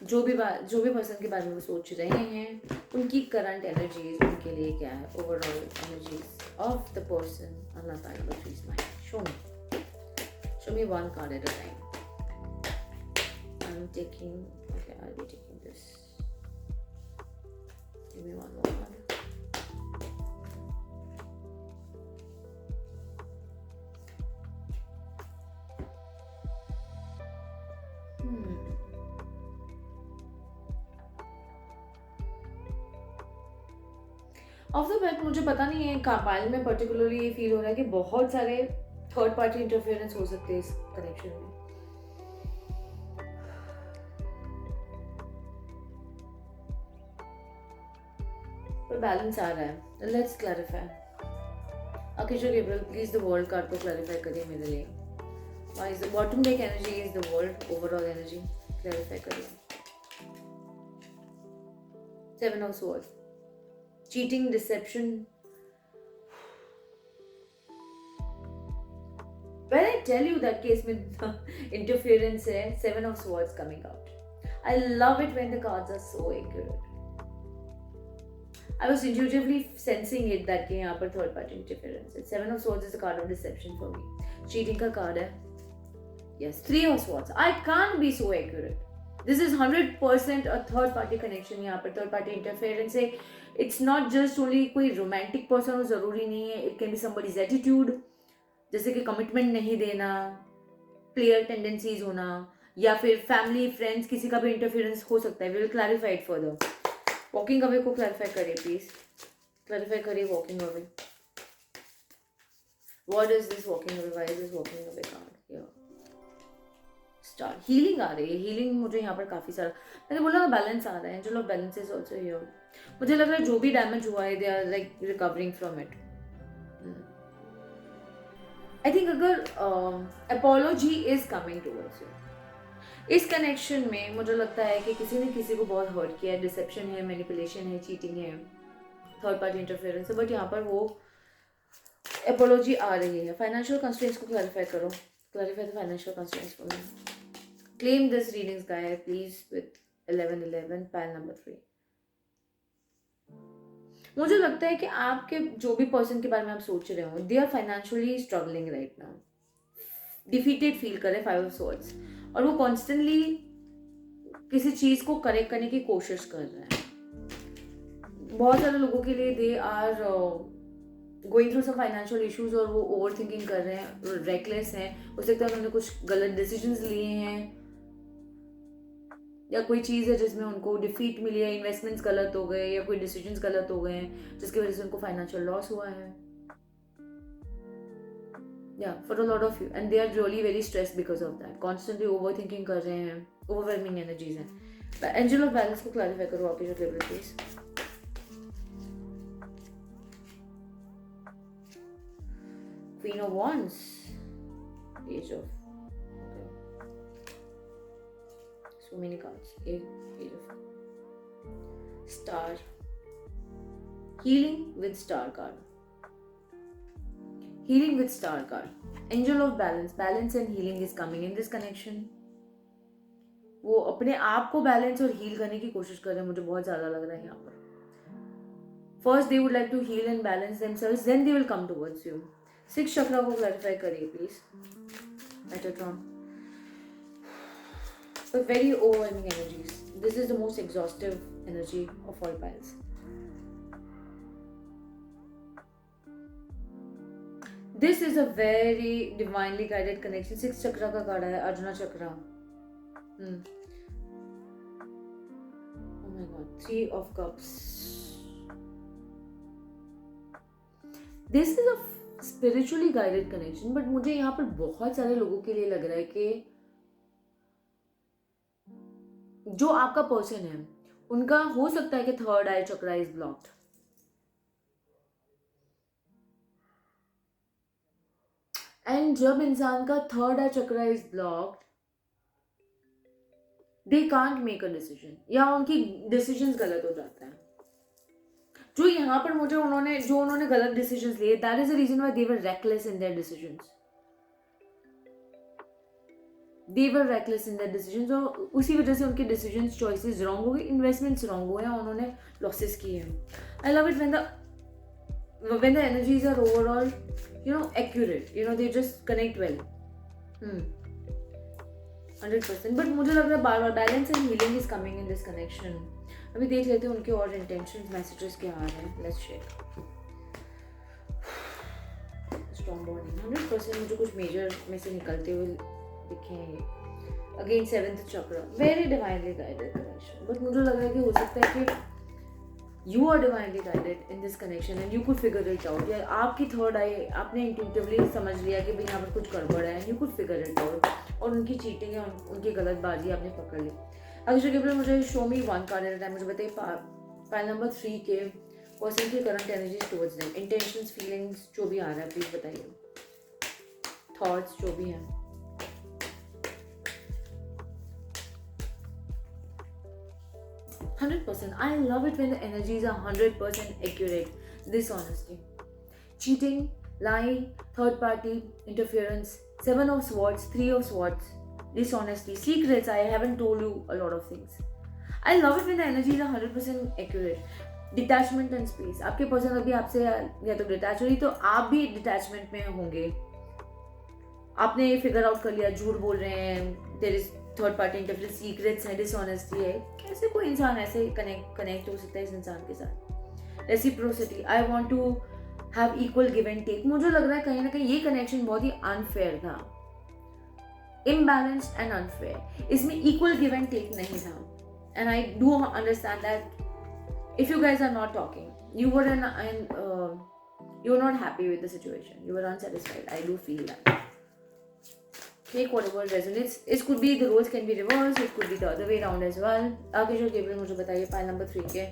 जो भी पर्सन के बारे में सोच रहे हैं उनकी करंट एनर्जीज उनके लिए क्या है. Overall energies of the person on my pile number 3's mind. Show me one card at a time. I am taking, okay I will be taking this. Give me one more card. Of the back मुझे पता नहीं है pile में particularly ये feel हो रहा है कि बहुत सारे थर्ड पार्टी इंटरफेरेंस हो सकते हैं इस कनेक्शन में. पर बैलेंस आ रहा है. Let's clarify. अकेशो Gabriel please the world card को क्लैरिफाई करिए मेरे लिए. Why is the bottom deck energy is the world overall energy. Clarify करिए. 7 of swords. Cheating, deception. When I tell you that case में interference है, 7 of swords coming out. I love it when the cards are so accurate. I was intuitively sensing it that कि यहाँ पर third party interference है. 7 of swords is a card of deception for me. Cheating का card है. Yes, 3 of swords. I can't be so accurate. This is 100% a third party connection. यहाँ पर third party interference है. It's not just only कोई romantic person हो, ज़रूरी नहीं है. It can be somebody's attitude, जैसे कि commitment नहीं देना, player tendencies होना, या फिर फैमिली फ्रेंड्स किसी का भी इंटरफेरेंस हो सकता है. We will clarify it further. Walking away को क्लैरिफाई करिए प्लीज. क्लैरिफाई करिए walking away. What is this walking away? Why is this walking away card? या स्टार हीलिंग आ रही है. हीलिंग मुझे यहाँ पर काफी सारा, मैंने बोला बैलेंस आ रहा है. Angel of balance is also here. मुझे लग रहा है जो भी डैमेज हुआ है they are like recovering from it. I think अगर apology is coming towards you इस कनेक्शन में, मुझे लगता है कि किसी ने किसी को बहुत हर्ट किया है. डिसेप्शन है, मैनिपुलेशन है, चीटिंग है, थर्ड पार्टी इंटरफेरेंस है. बट यहाँ पर वो अपोलॉजी आ रही है. फाइनेंशियल कंस्ट्रेंट्स को क्लैरिफाई करो. Clarify the financial constraints for me. Claim this readings guide please with 1111 pile number 3. मुझे लगता है कि आपके जो भी पर्सन के बारे में आप सोच रहे हो, they are financially struggling right now. Defeated feel कर रहे हैं 5 ऑफ स्वॉर्ड्स. और वो कॉन्स्टेंटली किसी चीज को करेक्ट करने की कोशिश कर रहे हैं. बहुत सारे लोगों के लिए they are going through some financial issues और वो ओवर थिंकिंग कर रहे हैं, रेकलेस हैं. हो सकता है उन्होंने कुछ गलत डिसीजंस लिए हैं या कोई चीज़ है जिसमें उनको डिफीट मिली है, इन्वेस्टमेंट्स गलत हो गए या कोई डिसीजंस गलत हो गए हैं जिसकी वजह से उनको फाइनेंशियल लॉस हुआ है. Yeah, for a lot of you, and they are really very stressed because of that. Constantly overthinking कर रहे हैं, overwhelming energies हैं. But angel of balance को clarify करो आपकी जो capabilities. Queen of Wands, Page of, okay, so many cards. Page of Star, healing with Star card. Healing with Star card. Angel of balance. Balance and healing is coming in this connection. वो अपने आप को balance और heal करने की कोशिश कर रहे हैं. मुझे बहुत ज्यादा लग रहा है यहाँ पर. First they would like to heal and balance themselves, then they will come towards you. 6 चक्रा को क्लैरिफाई करिए please. Metatron. But very overwhelming energies. This is the most exhaustive energy of all piles. This is a very divinely guided connection. 6 चक्रा का card है, अर्जुना चक्रा. Oh my god, 3 of cups. This is a spiritually guided connection, but मुझे यहाँ पर बहुत सारे लोगों के लिए लग रहा है कि जो आपका पर्सन है उनका हो सकता है कि third eye chakra is blocked. And जब इंसान का third eye chakra is blocked, they can't make a decision या उनकी डिसीजंस गलत हो जाता है. जो यहाँ पर मुझे उन्होंने गलत डिसीजंस लिए, that is the reason why they were reckless in their decisions. They were reckless in their decisions और उसी वजह से उनके डिसीजंस चॉइसेस रॉन्ग हो गए, इन्वेस्टमेंट्स रॉन्ग हुए और उन्होंने लॉसेस किए हैं. आई love it when the energies are overall, accurate, they just connect well. 100%. But मुझे लग रहा है बार बार balance and healing is coming in this connection. अभी देख लेते हैं उनके और इंटेंशंस, मैसेजेस क्या आ रहे हैं. Let's check. Strong bonding 100%. मुझे कुछ मेजर में से निकलते हुए दिखे हैं ये. अगेन 7th चक्र, very divinely guided connection. But मुझे लग रहा है कि हो सकता है कि you are divinely guided in this connection and you could figure it out. या आपकी थर्ड आई आपने इंट्यूटिवली समझ लिया कि भाई यहाँ पर कुछ गड़बड़ है, you could figure it out. और उनकी चीटिंग है, उनकी गलतबाजी आपने पकड़ ली. अगर जगह मुझे show me 1 card at a time. मुझे बताइए पाइल नंबर 3 के पर्सन की current energies towards them, intentions, feelings जो भी आ रहा है प्लीज बताइए. थॉट्स जो भी हैं. I love it when the energies are 100% accurate. Dishonesty, cheating, lying, third party interference, 7 of swords, 3 of swords, dishonesty, secrets. I haven't told you a lot of things. I love it when the energies are 100% accurate. Detachment and space. आपके person अभी आपसे या तो detach हो रही, तो आप भी डिटैचमेंट में होंगे. आपने ये फिगर आउट कर लिया, झूठ बोल रहे हैं, there is third party interference, secrets है, डिसऑनेस्टी है. कैसे कोई इंसान ऐसे कनेक्ट हो सकता है इस इंसान के साथ. Reciprocity, I want to have equal give and take. मुझे लग रहा है कहीं ना कहीं ये कनेक्शन बहुत ही अनफेयर था. imbalanced and unfair. इसमें equal give and take नहीं था. And I do understand that if you guys are not talking, you were you were not happy with the situation. You were unsatisfied. I do feel that. Take whatever resonates. It could be the roles can be reversed. It could be the other way around as well. आगे जो Gabriel मुझे बताइए pile number 3 के.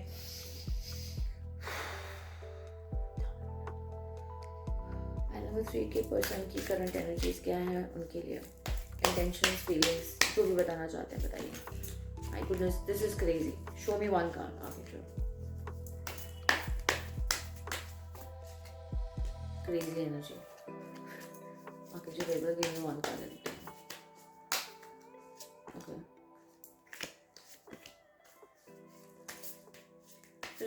Pile number 3 के person की current energies क्या है उनके लिए, इंटेंशंस, फीलिंग्स, जो भी बताना चाहते हैं बताइए. My goodness, this is crazy. Show me one card. आगे जो crazy energy. आगे जो Gabriel give me one card.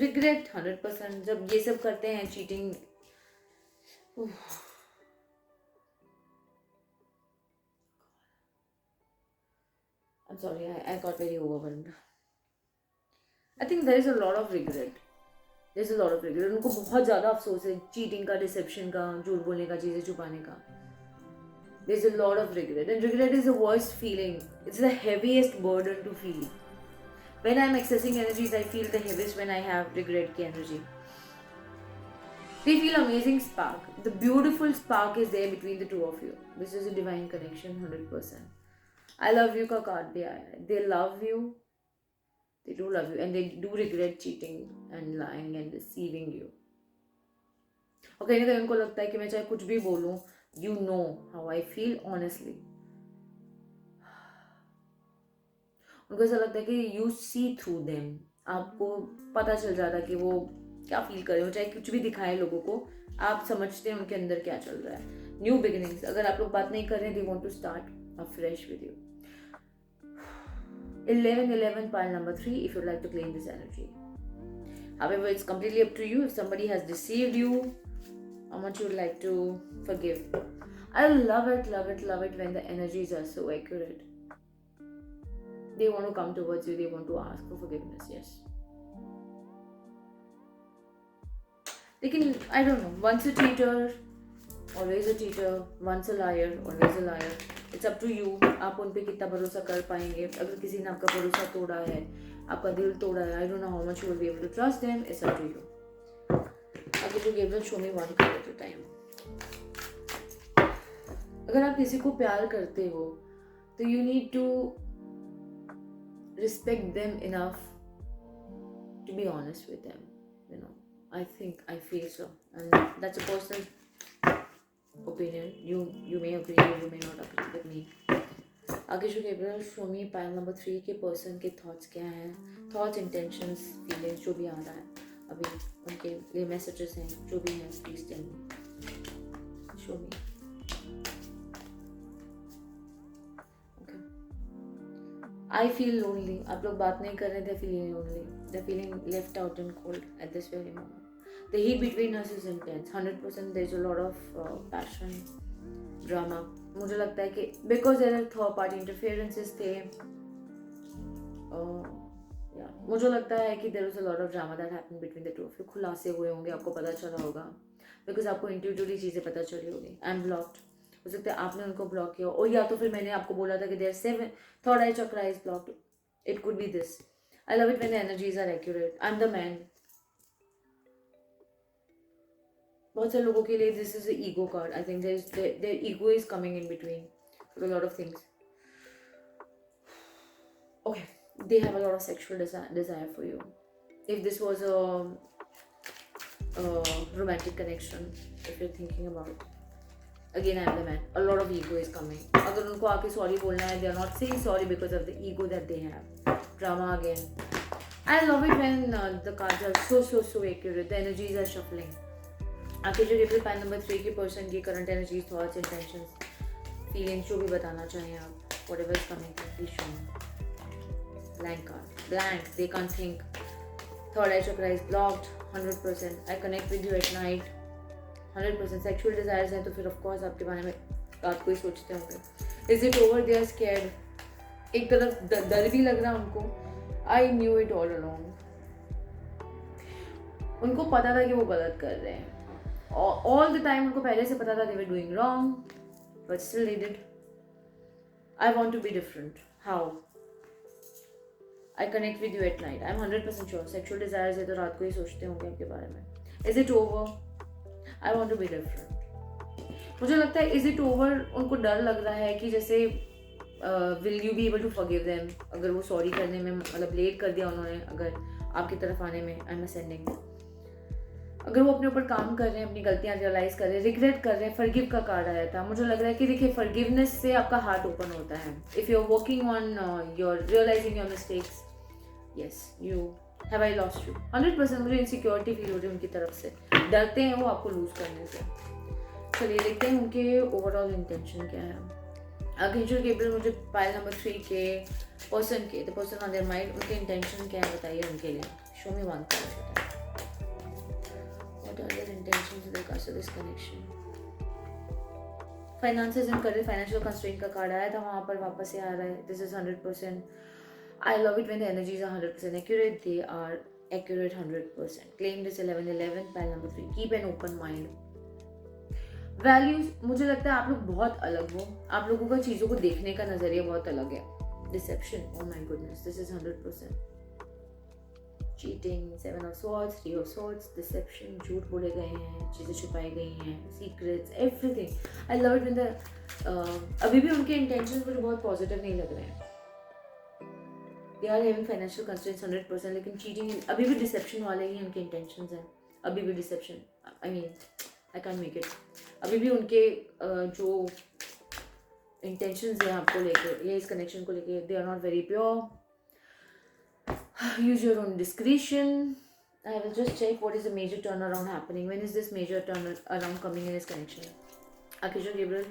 Regret 100%. जब ये सब करते हैं cheating, I'm sorry, I got very overwhelmed. I think there is a lot of regret. There's a lot of regret. उनको बहुत ज़्यादा अफसोस है चीटिंग का, डिसेप्शन का, झूठ बोलने का, चीज़ें छुपाने का. There's a lot of regret, and regret is the worst feeling. It's the heaviest burden to feel. When I'm accessing energies, I feel the heaviest when I have regret ki energy. They feel amazing spark. The beautiful spark is there between the two of you. This is a divine connection, 100%. I love you ka card bhi aaya hai. They love you. They do love you, and they do regret cheating and lying and deceiving you. और कहीं ना कहीं उनको लगता है कि मैं चाहे कुछ भी बोलूं, you know how I feel honestly. उनको ऐसा लगता है कि यू सी थ्रू देम, आपको पता चल जाता है कि वो क्या फील कर रहे हो, चाहे कुछ भी दिखाए लोगों को, आप समझते हैं उनके अंदर क्या चल रहा है. New beginnings. अगर आप लोग बात नहीं कर रहे हैं, they want to start a fresh with you. 11 pile number 3 if you'd like to claim this energy. However, it's completely up to you. If somebody has deceived you, how much you would like to forgive. I love it when the energies are so accurate. They want to come towards you, they want to ask for forgiveness, yes. लेकिन I don't know, once a cheater, always a cheater, once a liar, always a liar. It's up to you. आप उन पे कितना भरोसा कर पाएंगे. अगर किसी ने आपका भरोसा तोड़ा है, आपका दिल तोड़ा है, I don't know how much you will be able to trust them. It's up to you. आगे जो Gabriel show me one card at a time. अगर आप किसी को प्यार करते हो, तो you need to respect them enough to be honest with them, you know. I feel so, and that's a personal opinion. You may agree or you may not agree with me. आगे जो Gabriel show मी pile number 3 के person के thoughts क्या हैं, thoughts, intentions, feelings, जो भी आ रहा है अभी उनके लिए मैसेजेस हैं, जो भी हैं, please tell me, show me. I feel lonely. आप लोग बात नहीं कर रहे, they're feeling lonely. They're feeling left out and cold at this very moment. The heat between us is intense. 100% there's a lot of passion, drama. मुझे लगता है कि because there are third party interferences थे, मुझे लगता है कि there was a lot of drama that happened between the two of you. खुलासे हुए होंगे, आपको पता चला होगा, because आपको intuitively चीज़ें पता चली होगी. I'm blocked. हो सकता है आपने उनको ब्लॉक किया, और या तो फिर मैंने आपको बोला था कि there 7 third eye chakra is blocked. It could be this. I love it when energies are accurate. I am the man. बहुत सारे लोगों के लिए this is ego card. I think their ego is coming in between for a lot of things. Okay, they have a lot of sexual desire for you. If this was a romantic connection, if you are thinking about, again I am the man. A lot of ego is coming. अगर उनको आके sorry बोलना है, they are not saying sorry because of the ego that they have. Drama again. I love it when the cards are so accurate. The energies are shuffling. आके जो reply pile number 3 के person की current energies, thoughts, intentions, feelings, जो भी बताना चाहें आप, whatever is coming, please show me. Blank card. Blank. They can't think. Third eye chakra is blocked. 100%. I connect with you at night. 100% sexual desires हैं, तो फिर of course आपके बारे में रात को ही सोचते होंगे. Is it over? They are scared. एक तरफ डर भी लग रहा है उनको. I knew it all along. उनको पता था कि वो गलत कर रहे हैं. ऑल द टाइम उनको पहले से पता था they were doing wrong, but still they did. I want to be different. How? I connect with you at night. I'm 100% sure. Sexual desires है तो रात को ही सोचते होंगे आपके बारे में. Is it over? I want to be different. मुझे लगता है is it over उनको डर लग रहा है कि जैसे will you be able to forgive them अगर वो सॉरी करने में मतलब लेट कर दिया उन्होंने, अगर आपकी तरफ आने में, I'm ascending, अगर वो अपने ऊपर काम कर रहे हैं, अपनी गलतियां रियलाइज कर रहे हैं, रिग्रेट कर रहे हैं. फॉरगिव का कार्ड आया था. मुझे लग रहा है कि देखिए फॉरगिवनेस से आपका हार्ट ओपन होता है. If you are working on your realising your mistakes, yes you have I lost you. 100% मुझे इनसिक्योरिटी फील हो रही है उनकी तरफ से. डरते हैं वो आपको लूज करने से. चलिए देखते हैं उनके ओवरऑल इंटेंशन क्या है. आर्कएंजल गैब्रियल मुझे पाइल नंबर 3 के पर्सन के the person on their mind, उनके इंटेंशन क्या है बताइए उनके लिए. Show me one card. What are their intentions with regards to this connection? Finances and career, financial constraint का कार्ड आया था, वहाँ पर वापस से आ रहा है. This is 100%. I love it when the energies are 100% accurate. They are accurate 100%. Claim this 1111, pile number 3. Keep an open mind. Values, मुझे लगता है आप लोग बहुत अलग हो. आप लोगों का चीज़ों को देखने का नज़रिया बहुत अलग है. Deception, oh my goodness, this is 100%. Cheating, 7 of swords, 3 of swords, deception, झूठ बोले गए हैं, चीज़ें छुपाई गई हैं, secrets, everything. I love it when the अभी भी उनके इंटेंशंस मुझे बहुत पॉजिटिव नहीं लग रहे हैं. They are having financial constraints 100%, लेकिन चीटिंग अभी भी डिसेप्शन वाले ही उनके इंटेंशंस हैं. अभी भी deception, I mean I can make it. अभी भी उनके जो इंटेंशंस हैं आपको लेके या इस कनेक्शन को लेके, they are not very pure. Use your own discretion. I will just check what is the major turnaround happening. When is this major turnaround coming in this connection? Archangel Gabriel,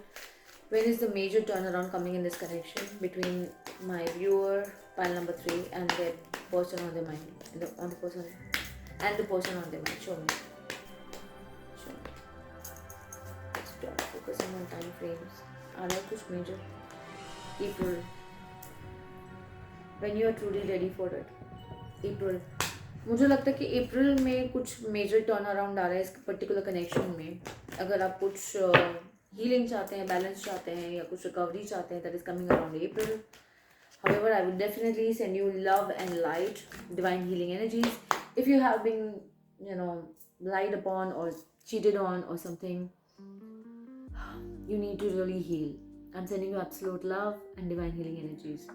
when is the major turnaround coming in this connection between my viewer, pile number 3, and the person on the mind, on the person and the person on the mind? Show me. Show me. Stop focusing on time frames. Are there kuch major? April. When you are truly ready for it. अप्रैल, मुझे लगता है कि अप्रैल में कुछ major turn around आ रहा है इस particular connection में. अगर आप कुछ हीलिंग चाहते हैं, बैलेंस चाहते हैं या कुछ रिकवरी चाहते हैं, that is coming around April. However, I would definitely send you love and light, divine healing energies. If you have been, lied upon or cheated on or something, you need to really heal. I'm sending you absolute love and divine healing energies.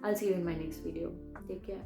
I'll see you in my next video. Take care.